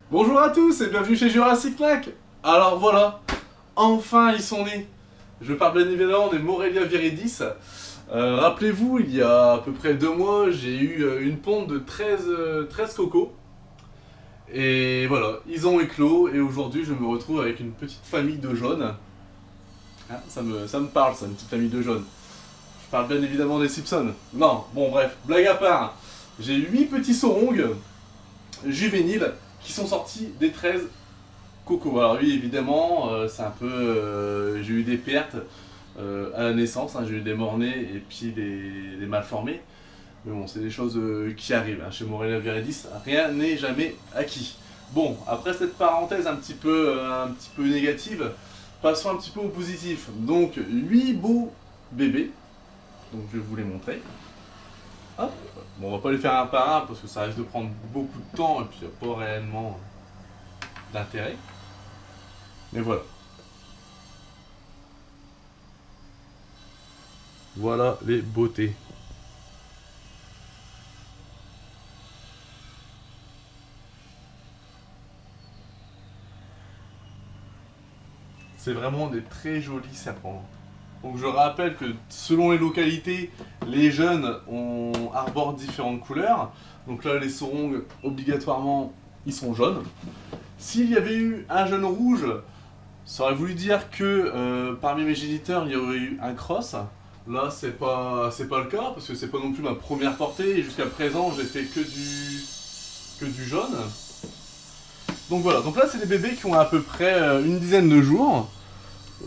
Bonjour à tous et bienvenue chez Jurassic Park. Alors voilà, enfin ils sont nés. Je parle bien évidemment des Morelia viridis. Rappelez-vous, il y a à peu près 2 mois, j'ai eu une ponte de 13 cocos. Et voilà, ils ont éclos et aujourd'hui je me retrouve avec une petite famille de jaunes. Hein, ça me parle ça, une petite famille de jaunes. Je parle bien évidemment des Simpsons. Non, bon bref, blague à part. J'ai 8 petits saurongs juvéniles qui sont sortis des 13 Coco. Alors oui, évidemment, c'est un peu... j'ai eu des pertes à la naissance, hein, j'ai eu des morts-nés et puis des malformés. Mais bon, c'est des choses qui arrivent. Hein. Chez Morelia viridis, rien n'est jamais acquis. Bon, après cette parenthèse un petit peu négative, passons un petit peu au positif. Donc, 8 beaux bébés. Donc, je vais vous les montrer. Hop. Bon, on va pas les faire un par un parce que ça risque de prendre beaucoup de temps et puis il n'y a pas réellement d'intérêt. Mais voilà. Voilà les beautés. C'est vraiment des très jolis serpents. Donc je rappelle que selon les localités, les jeunes arborent différentes couleurs. Donc là, les saurongs, obligatoirement, ils sont jaunes. S'il y avait eu un jeune rouge, ça aurait voulu dire que parmi mes géniteurs, il y aurait eu un cross. Là, c'est pas le cas, parce que c'est pas non plus ma première portée. Et jusqu'à présent, j'ai fait que du jaune. Donc voilà, donc là, c'est des bébés qui ont à peu près une dizaine de jours.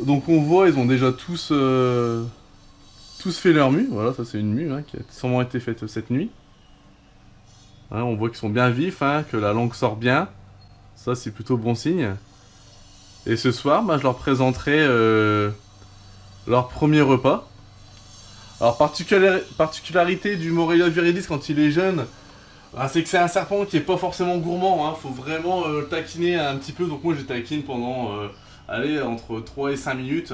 Donc on voit, ils ont déjà tous fait leur mue. Voilà, ça c'est une mue hein, qui a sûrement été faite cette nuit. Hein, on voit qu'ils sont bien vifs, hein, que la langue sort bien. Ça c'est plutôt bon signe. Et ce soir, bah, je leur présenterai leur premier repas. Alors particularité du Morelia viridis quand il est jeune, bah, c'est que c'est un serpent qui est pas forcément gourmand. Hein. Faut vraiment le taquiner un petit peu. Donc moi je taquine pendant allez, entre 3 et 5 minutes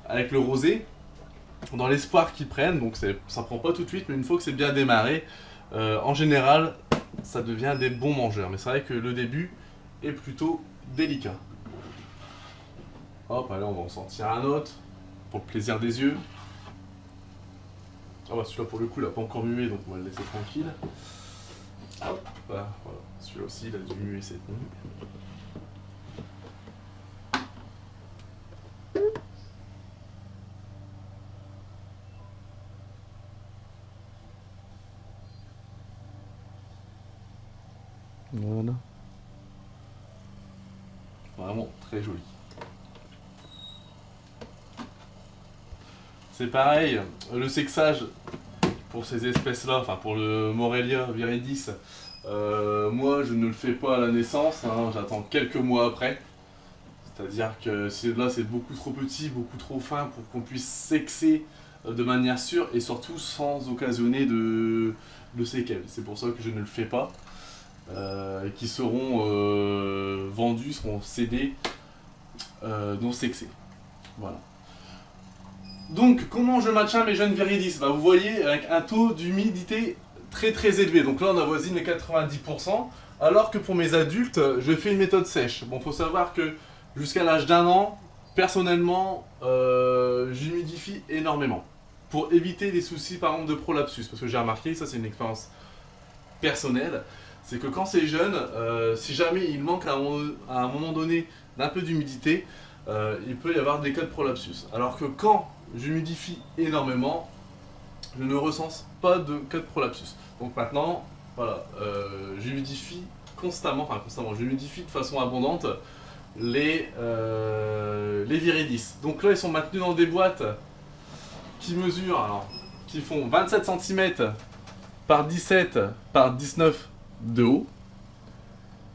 avec le rosé. Dans l'espoir qu'ils prennent, donc ça prend pas tout de suite, mais une fois que c'est bien démarré, en général, ça devient des bons mangeurs. Mais c'est vrai que le début est plutôt délicat. Hop, allez, on va en sortir un autre, pour le plaisir des yeux. Ah bah celui-là pour le coup, il a pas encore mué, donc on va le laisser tranquille. Hop, voilà. Celui-là aussi, il a dû muer cette nuit. Voilà. Vraiment très joli. C'est pareil, le sexage pour ces espèces-là, enfin pour le Morelia viridis, moi je ne le fais pas à la naissance, hein, j'attends quelques mois après. C'est-à-dire que là c'est beaucoup trop petit, beaucoup trop fin pour qu'on puisse sexer de manière sûre et surtout sans occasionner de séquelles. C'est pour ça que je ne le fais pas. Et qui seront vendus, seront cédés non sexés. Voilà. Donc, comment je maintiens mes jeunes viridis? Bah, vous voyez, avec un taux d'humidité très très élevé. Donc là, on avoisine les 90%, alors que pour mes adultes, je fais une méthode sèche. Bon, faut savoir que jusqu'à l'âge d'1 an, personnellement, j'humidifie énormément. Pour éviter les soucis, par exemple, de prolapsus. Parce que j'ai remarqué, ça c'est une expérience personnelle, c'est que quand c'est jeune, si jamais il manque à un moment donné d'un peu d'humidité, il peut y avoir des cas de prolapsus. Alors que quand j'humidifie énormément, je ne recense pas de cas de prolapsus. Donc maintenant, voilà, j'humidifie constamment, j'humidifie de façon abondante les viridis. Donc là, ils sont maintenus dans des boîtes qui mesurent, alors, qui font 27 cm par 17 par 19 de haut.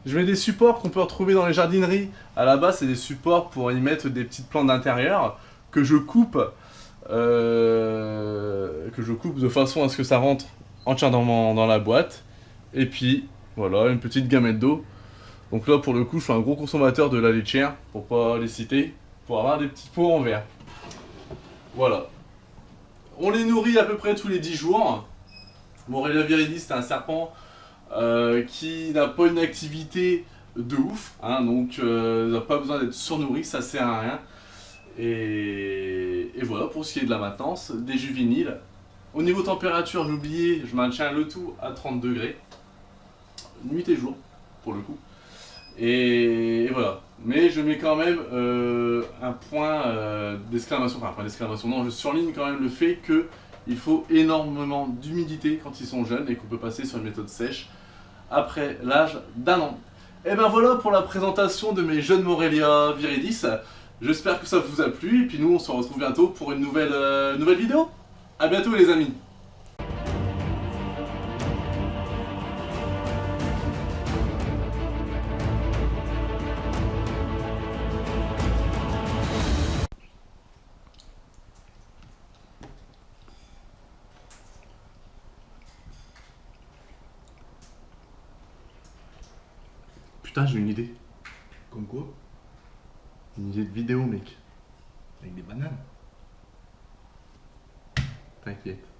Je mets des supports qu'on peut retrouver dans les jardineries. À la base, c'est des supports pour y mettre des petites plantes d'intérieur que je coupe de façon à ce que ça rentre entièrement dans la boîte. Et puis, voilà, une petite gamelle d'eau. Donc là, pour le coup, je suis un gros consommateur de la laitière, pour pas les citer, pour avoir des petits pots en verre. Voilà. On les nourrit à peu près tous les 10 jours. Morelia viridis, c'est un serpent qui n'a pas une activité de ouf, hein, donc n'a pas besoin d'être surnourri, ça sert à rien. Et voilà pour ce qui est de la maintenance, des juvéniles. Au niveau température, j'ai oublié, je maintiens le tout à 30 degrés, nuit et jour pour le coup. Et voilà. Mais je mets quand même un point d'exclamation, enfin un point d'exclamation, non, je surligne quand même le fait que il faut énormément d'humidité quand ils sont jeunes et qu'on peut passer sur une méthode sèche après l'âge d'un an. Et ben voilà pour la présentation de mes jeunes Morelia Viridis. J'espère que ça vous a plu et puis nous on se retrouve bientôt pour une nouvelle vidéo. A bientôt les amis. Putain, j'ai une idée. Comme quoi? Une idée de vidéo, mec. Avec des bananes. T'inquiète.